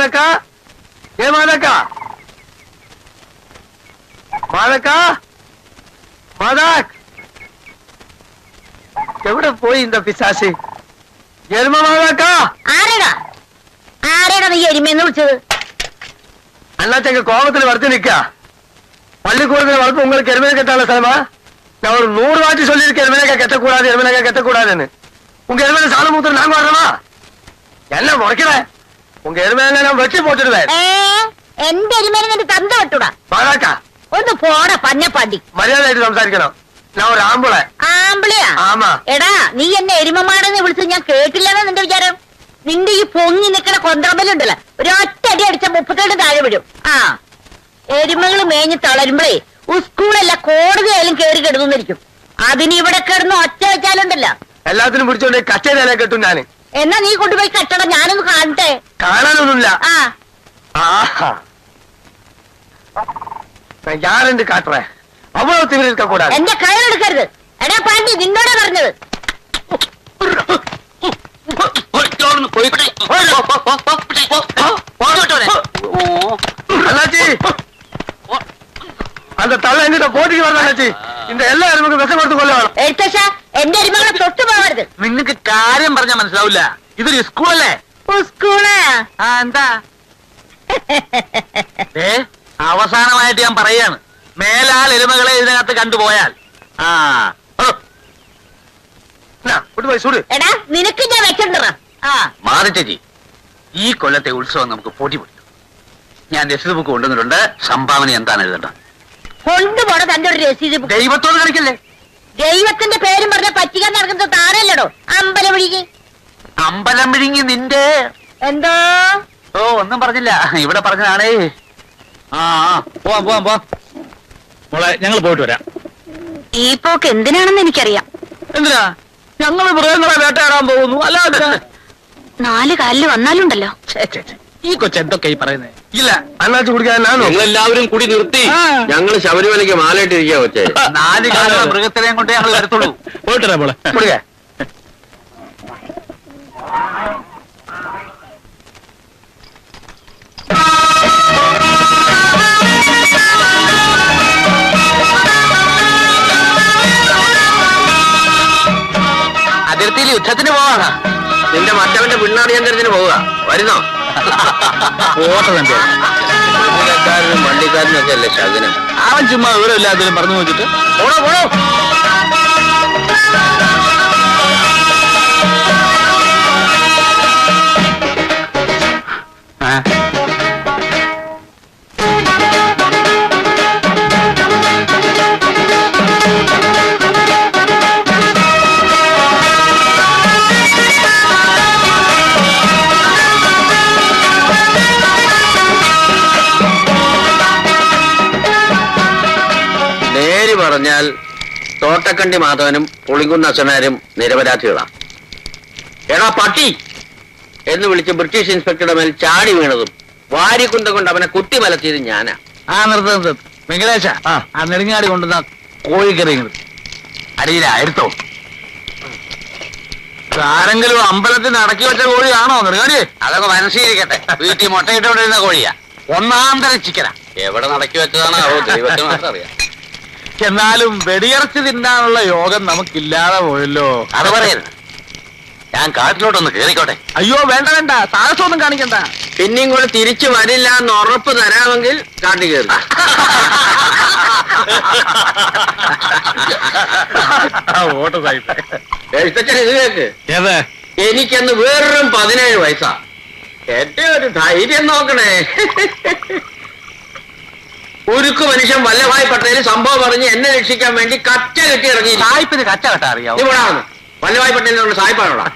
മാതക്ക ഏ മാതക്ക മാതക്ക മാതാക് എവിടെ പോയി இந்த പിശാചി എരുമ മാതക്ക ആരെടാ ആരെടാ നീ എരുമെന്ന് വിളിച്ചത് അണ്ണാച്ചെങ്ക കോപത്തിൽ വറുത്ത് നിക്ക பள்ளிக்கூடத்தில் வளர்ப்பு உங்களுக்கு எருமையை கட்டால சாமா நான் ஒரு 100 வாட்டி சொல்லியிருக்கேன் எருமையை கட்டக்கூடாதுன்னு உங்க எருமையை சாணம் மூத்திரம் நாங்க வரணுமா என்ன முறைக்கிற உங்க எருமையை நான் வெட்டி போட்டுடுவேன் എന്റെ എരുമേനെ നിന്റെ തന്ത വെട്ടൂടാ മാതാക്ക ഒന്ന് പോടാ പഞ്ഞപ്പാണ്ടി മര്യാദയായിട്ട് സംസാരിക്കണം ഞാൻ ഒരു ആമ്പിളെ ആമ്പിളിയാ ആമാ എടാ നീ എന്നെ എരുമമാടെന്ന് വിളിച്ചത് ഞാൻ കേട്ടില്ലെന്നാ നിന്റെ വിചാരം നിന്റെ ഈ പൊങ്ങി നിക്കണ കൊന്തമ്പലുണ്ടല്ലോ ഒരു ഒറ്റടി അടിച്ച 32 താഴെ വിടും ആ എരുമകള് മേഞ്ഞ് തളരുമ്പളേ സ്കൂളല്ല കോടതിയായാലും കേറി കിടന്നിരിക്കും അതിന് ഇവിടെ കിടന്ന് ഒറ്റ വെച്ചാലുണ്ടല്ലോ എല്ലാത്തിനും പിടിച്ചോണ്ട് കച്ചേരി കെട്ടും ഞാന് എന്നാ നീ കൊണ്ടുപോയി കെട്ടണം ഞാനൊന്ന് കാണട്ടെ കാണാനൊന്നുമില്ല யாருன்னு காட்டுறேன் அவ்வளவு திமிர் இருக்க கூடாது എന്റെ കയ്യിലെടുക്കരുത് എടാ പാണ്ടി നിന്നോടാ പറഞ്ഞത് அண்ணாச்சி அந்த தள்ள எங்கிட்ட போட்டிக்கு வரல அண்ணாச்சி இந்த எல்லா எருமக்கும் விஷம் കൊടുത്ത് കൊല്ലണം എഴുത്തച്ഛ എന്റെ എരുമകളെ തൊട്ടു പോകരുത് നിങ്ങക്ക് കാര്യം പറഞ്ഞാൽ മനസ്സിലാവില്ല ഇതൊരു സ്കൂളല്ലേ സ്കൂള് എന്താ അവസാനമായിട്ട് ഞാൻ പറയാണ് മേലാൽ എരുമകളെ ഇതിനകത്ത് കണ്ടുപോയാൽ പോയി ചൂട് എടാ നിനക്ക് ഞാൻ വെച്ചിട്ടുണ്ടോ മാറി ചേച്ചി ഈ കൊല്ലത്തെ ഉത്സവം നമുക്ക് പോറ്റി പിടിക്കും ഞാൻ രസീത് ബുക്ക് കൊണ്ടുവന്നിട്ടുണ്ട് സംഭാവന എന്താണ് എഴുതേണ്ടത് കൊണ്ടുപോണ തന്റെ ഒരു രസീത് ബുക്ക് ദൈവത്തോട് കളിക്കല്ലേ ദൈവത്തിന്റെ പേരും പറഞ്ഞ പറ്റിക്കാൻ നടക്കുന്നത് താരല്ലടോ അമ്പലം വിഴുകി അമ്പലം വിഴുങ്ങി നിന്റെ എന്തോ ഓ ഒന്നും പറഞ്ഞില്ല ഇവിടെ പറഞ്ഞതാണേ പോവാം മോളെ ഞങ്ങൾ പോയിട്ട് വരാം ഈ പോക്ക് എന്തിനാണെന്ന് എനിക്കറിയാം എന്തിനാ ഞങ്ങൾ മൃഗങ്ങളെ വേട്ടയാടാൻ പോകുന്നു അല്ലാതെ 4 കാലിൽ വന്നാലുണ്ടല്ലോ ഈ കൊച്ചെന്തൊക്കെ ഈ പറയുന്നേ ഇല്ല അണ്ണാച്ചി കുടിക്കാൻ ഞങ്ങളെല്ലാവരും കൂടി നിർത്തി ഞങ്ങൾ ശബരിമലയ്ക്ക് മാലയിട്ടിരിക്കുക കൊച്ചേ 4 കാലുള്ള മൃഗത്തിനെയും കൊണ്ട് ഞങ്ങൾ വരത്തുള്ളൂ പോയിട്ട് വരാം മോളെ കുടിക്കാൻ അതിർത്തിയിൽ യുദ്ധത്തിന് പോവാണ് നിന്റെ മറ്റവന്റെ പിണ്ണാടിയന്തരത്തിന് പോവുക വരുന്നോ ൂലക്കാരനും വണ്ടിക്കാരനും ഒക്കെ അല്ലേ ശകനം അവൻ ചുമ്മാ വിവരമില്ലാത്തതിനും പറഞ്ഞു നോക്കിട്ട് പോണോ പറഞ്ഞാൽ തോട്ടക്കണ്ടി മാധവനും പുളിങ്കുന്ന അച്ഛനാരും നിരപരാധികളാണ്. എടാ പട്ടി എന്ന് വിളിച്ച് ബ്രിട്ടീഷ് ഇൻസ്പെക്ടറുടെ മേൽ ചാടി വീണതും വാരിക്കുന്തം കൊണ്ട് അവനെ കുത്തി മലത്തിയത് ഞാനാ. നിർത്ത് വെങ്കടേശ ആ നെടുങ്ങാടി കൊണ്ടുവന്ന കോഴിക്കറി അടിയിലായിരുത്തോ? ആരെങ്കിലും അമ്പലത്തിന് അടക്കി വെച്ച കോഴിയാണോ നെടുങ്ങാടി? അതൊക്കെ മനസ്സിലിരിക്കട്ടെ. വീട്ടിൽ മുട്ടയിട്ടുകൊണ്ടിരുന്ന കോഴിയാ, ഒന്നാം തരം ചിക്കനാ. എവിടെ നടക്കി വെച്ചതാണോ ദൈവത്തിന് മാത്രം അറിയാം. എന്നാലും വെടിയിറച്ചി തിന്നാനുള്ള യോഗം നമുക്കില്ലാതെ പോയല്ലോ. അത് പറയരുത്, ഞാൻ കാട്ടിലോട്ടൊന്ന് കേറിക്കോട്ടെ. അയ്യോ വേണ്ട വേണ്ട, സാഹസമൊന്നും കാണിക്കണ്ട. പിന്നെയും കൂടെ തിരിച്ചു വരില്ല എന്ന് ഉറപ്പ് തരാമെങ്കിൽ കാട്ടി കയറി. ഇത് കേക്ക്, എനിക്കന്ന് വെറും 17 വയസ്സാ. എന്റെ ഒരു ധൈര്യം നോക്കണേ. ഉരുക്കു മനുഷ്യൻ വല്ലഭായ് പട്ടേൽ സംഭവം പറഞ്ഞ് എന്നെ രക്ഷിക്കാൻ വേണ്ടി കച്ച കെട്ടി ഇറങ്ങി. സായിപ്പിന് കച്ച കെട്ടാ അറിയാം. ഇവിടാണ് വല്ലഭായ് പട്ടേലിനുള്ള സായിപ്പാണോടാ.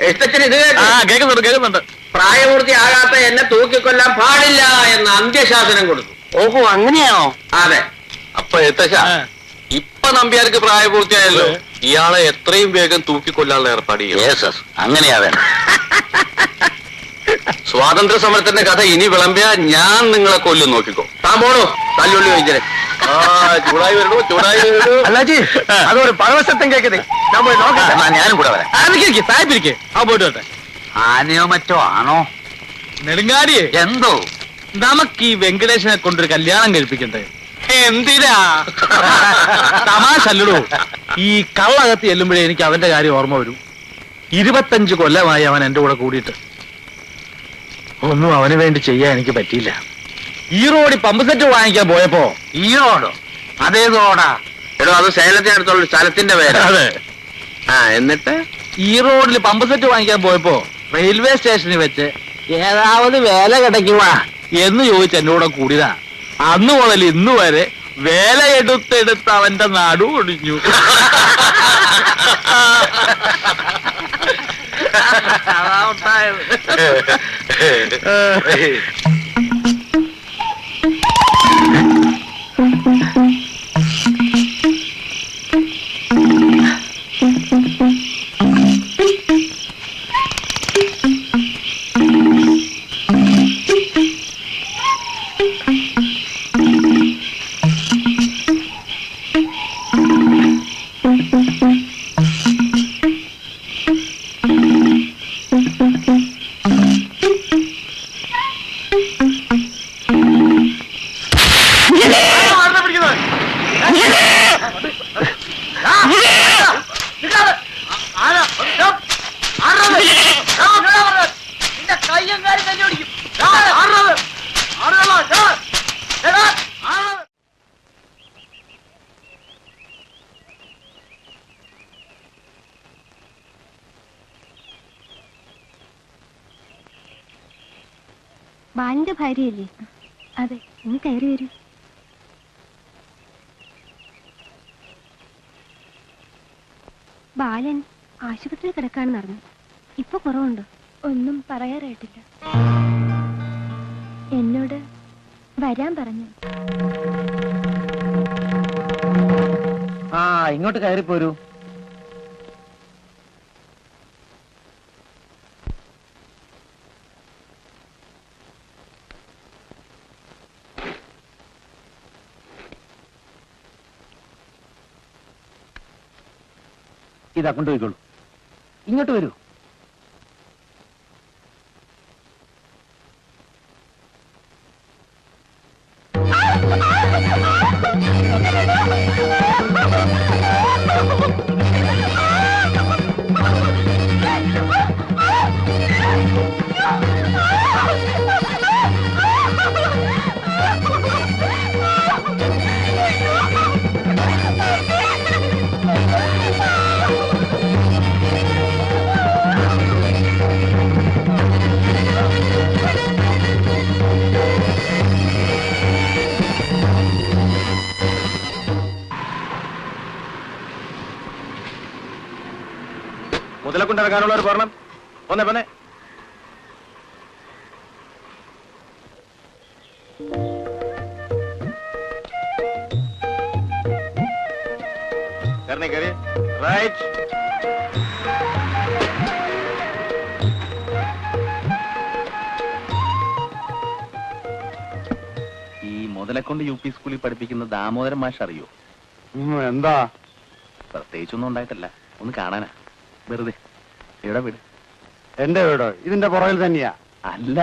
എഴുത്തച്ഛന് ഇത് കേൾക്കുന്നുണ്ട്. പ്രായപൂർത്തിയാകാത്ത എന്നെ തൂക്കിക്കൊല്ലാൻ പാടില്ല എന്ന അന്ത്യശാസനം കൊടുത്തു. ഓഹോ, അങ്ങനെയാണോ? അതെ. അപ്പൊ എഴുത്തച്ഛ, ഇപ്പൊ നമ്പ്യാർക്ക് പ്രായപൂർത്തിയായല്ലോ, ഇയാളെ എത്രയും വേഗം തൂക്കിക്കൊല്ലാനുള്ള ഏർപ്പാട് ചെയ്യും. അങ്ങനെയാ വേണം. സ്വാതന്ത്ര്യ സമരത്തിന്റെ കഥ ഇനി വിളമ്പിയാ ഞാൻ നിങ്ങളെ കൊല്ലും, നോക്കിക്കോ. താൻ പോണോ തല്ലുള്ളി വൈദ്യരെ. ചൂടായി വരണോ, ചൂടായി വരണോ. അല്ലാജി അതൊരു പരവശത്തം കേൾക്കുന്നേ. ഞാനും കൂടെ വരാം. സായിപ്പിരിക്കേ, ആ പോയിട്ട് വരട്ടെ. ആനയോ മറ്റോ ആണോ? നെടുങ്ങാടിയെ എന്തോ നമുക്ക് ഈ വെങ്കടേശനെ കൊണ്ടൊരു കല്യാണം കഴിപ്പിക്കണ്ടേ? എന്തിനാ? തമാശ അല്ലടോ. ഈ കള്ളകത്ത് ചെല്ലുമ്പോഴേ എനിക്ക് അവന്റെ കാര്യം ഓർമ്മ വരും. 25 കൊല്ലമായി അവൻ എന്റെ കൂടെ കൂടിയിട്ട്. ഒന്നും അവന് വേണ്ടി ചെയ്യാൻ എനിക്ക് പറ്റിയില്ല. ഈറോടി പമ്പ് സെറ്റ് വാങ്ങിക്കാൻ പോയപ്പോ. ഈറോടോ? അതേതോടാ? എടോ അത് സേലത്തിനടുത്തുള്ള സ്ഥലത്തിന്റെ പേര്. അതെ, എന്നിട്ട് ഈറോഡിൽ പമ്പ് സെറ്റ് വാങ്ങിക്കാൻ പോയപ്പോ റെയിൽവേ സ്റ്റേഷനിൽ വെച്ച് ഏതാവത് വേല കിടക്കുവാ എന്ന് ചോദിച്ച് എന്റെ കൂടെ കൂടിയതാ. അന്ന് മുതൽ ഇന്ന് വരെ വേല എടുത്തെടുത്ത് അവന്റെ നടു ഒടിഞ്ഞു. അതാ ഉണ്ടായത്. ബാലിന്റെ ഭാര്യയല്ലേ? അതെ, ഇനി കയറി വരൂ. ബാലൻ ആശുപത്രിയിൽ കിടക്കാണെന്ന് അറിഞ്ഞു. ഇപ്പൊ കുറവുണ്ടോ? ഒന്നും പറയാറായിട്ടില്ല. എന്നോട് വരാൻ പറഞ്ഞു. ഇങ്ങോട്ട് കയറിപ്പോരൂ. ഇതാ കൊണ്ടുപോയിക്കോളൂ. ഇങ്ങോട്ട് വരൂ. മുതലെ കൊണ്ടിറങ്ങാനുള്ളവർ പോരണം. പോന്നെ പോന്നെ. കയറി റൈറ്റ്. ഈ മുതലെ കൊണ്ട് UP സ്കൂളിൽ പഠിപ്പിക്കുന്ന ദാമോദരൻ മാഷ് അറിയോ? എന്താ? പ്രത്യേകിച്ചൊന്നും ഉണ്ടായിട്ടല്ല, ഒന്ന് കാണാനാ വെറുതെ. എവിടെ വീട്? എന്റെ വീടോ? ഇതിന്റെ പുറകിൽ തന്നെയാ. അല്ല,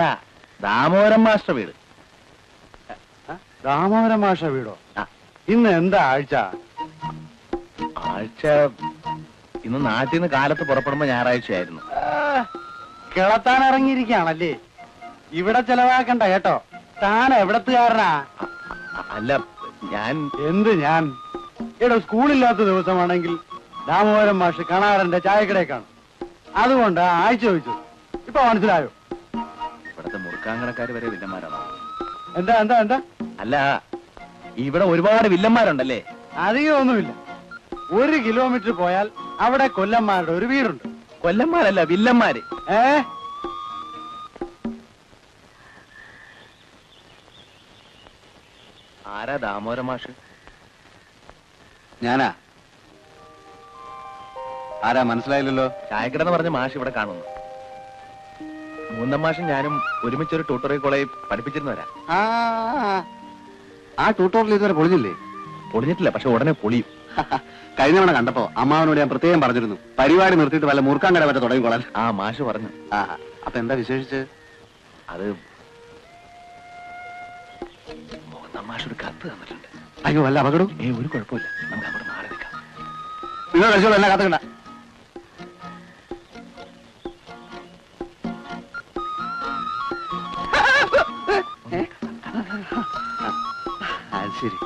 ദാമോദരൻ മാസ്റ്റർ വീട്. ദാമോദരൻ മാഷ വീടോ? ഇന്ന് എന്താ ആഴ്ച? ആഴ്ച ഇന്ന് നാട്ടിൽ നിന്ന് കാലത്ത് പുറപ്പെടുമ്പോ ഞായറാഴ്ചയായിരുന്നു. കിളത്താൻ ഇറങ്ങിയിരിക്കുകയാണല്ലേ? ഇവിടെ ചെലവാക്കണ്ട കേട്ടോ. താൻ എവിടത്തുകാരനാ? അല്ല, ഞാൻ ഞാൻ ഇവിടെ സ്കൂളില്ലാത്ത ദിവസമാണെങ്കിൽ ദാമോദരൻ മാഷ് കണാടന്റെ ചായക്കടയിൽ കാണും. അതുകൊണ്ട് ആഴ്ച ചോദിച്ചു. ഇപ്പൊ മനസ്സിലായോ? ഇവിടത്തെ മുറുക്കാങ്കടക്കാര് വരെ വില്ലന്മാരാണോ? എന്താ എന്താ എന്താ? അല്ല, ഇവിടെ ഒരുപാട് വില്ലന്മാരുണ്ടല്ലേ? അധികം ഒന്നുമില്ല. 1 കിലോമീറ്റർ പോയാൽ അവിടെ കൊല്ലന്മാരുടെ ഒരു വീടുണ്ട്. കൊല്ലന്മാരല്ല, വില്ലന്മാര്. ആരാ ദാമോദരൻ മാഷ്? ഞാനാ. ആരാ മനസ്സിലായില്ലല്ലോ? ചായക്കടന്ന് പറഞ്ഞ മാഷ് ഇവിടെ കാണുന്നു. മൂന്നാം മാഷും ഞാനും ഒരുമിച്ചൊരു ട്യൂട്ടോറിയൽ കോളേജിൽ പഠിപ്പിച്ചിരുന്നവരാ. ആ ട്യൂട്ടോറിയൽ ഇതുവരെ പൊളിഞ്ഞില്ലേ? പൊളിഞ്ഞിട്ടില്ല, പക്ഷെ ഉടനെ പൊളിയും. കഴിഞ്ഞ തവണ കണ്ടപ്പോ അമ്മാവനോട് ഞാൻ പ്രത്യേകം പറഞ്ഞിരുന്നു, പരിപാടി നിർത്തിയിട്ട് വല്ല മുറുക്കാങ്കട മറ്റേ തുടങ്ങിക്കോളാൻ. ആ മാഷ് പറഞ്ഞു. അപ്പൊ എന്താ വിശേഷിച്ച്? അത് തമാശയുടെ കത്ത് തന്നിട്ടുണ്ട്. അയ്യോ അല്ല അപകടം. ഒരു കുഴപ്പമില്ല, നമുക്ക് അവിടെ മാറി നിൽക്കാം. നിങ്ങൾ കഴിച്ചോളൂ, എന്നെ കാത്തുകണ്ട. ശരി.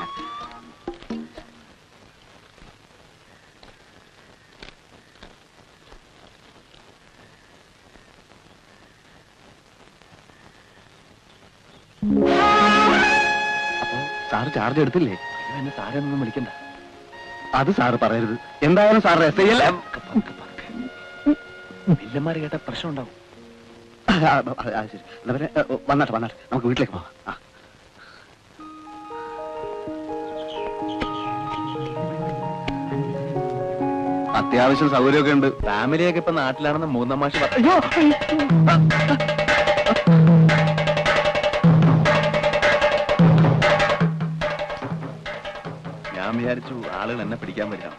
സാറ് ചാർജ് എടുത്തില്ലേ? എന്നെ സാരൊന്നും വിളിക്കണ്ട. അത് സാറ് പറയരുത്. എന്തായാലും സാറ് എസ് ഐ അല്ലേ? വില്ലന്മാര് കേട്ട പ്രശ്നം ഉണ്ടാവും. ശരി, എന്നാ പിന്നെ വന്നാട്ടെ നമുക്ക് വീട്ടിലേക്ക് പോവാം. അത്യാവശ്യം സൗകര്യമൊക്കെ ഉണ്ട്. ഫാമിലിയൊക്കെ ഇപ്പൊ നാട്ടിലാണെന്ന് മൂന്നാം മാഷ് ഞാൻ വിചാരിച്ചു ആളുകൾ എന്നെ പിടിക്കാൻ വരിക.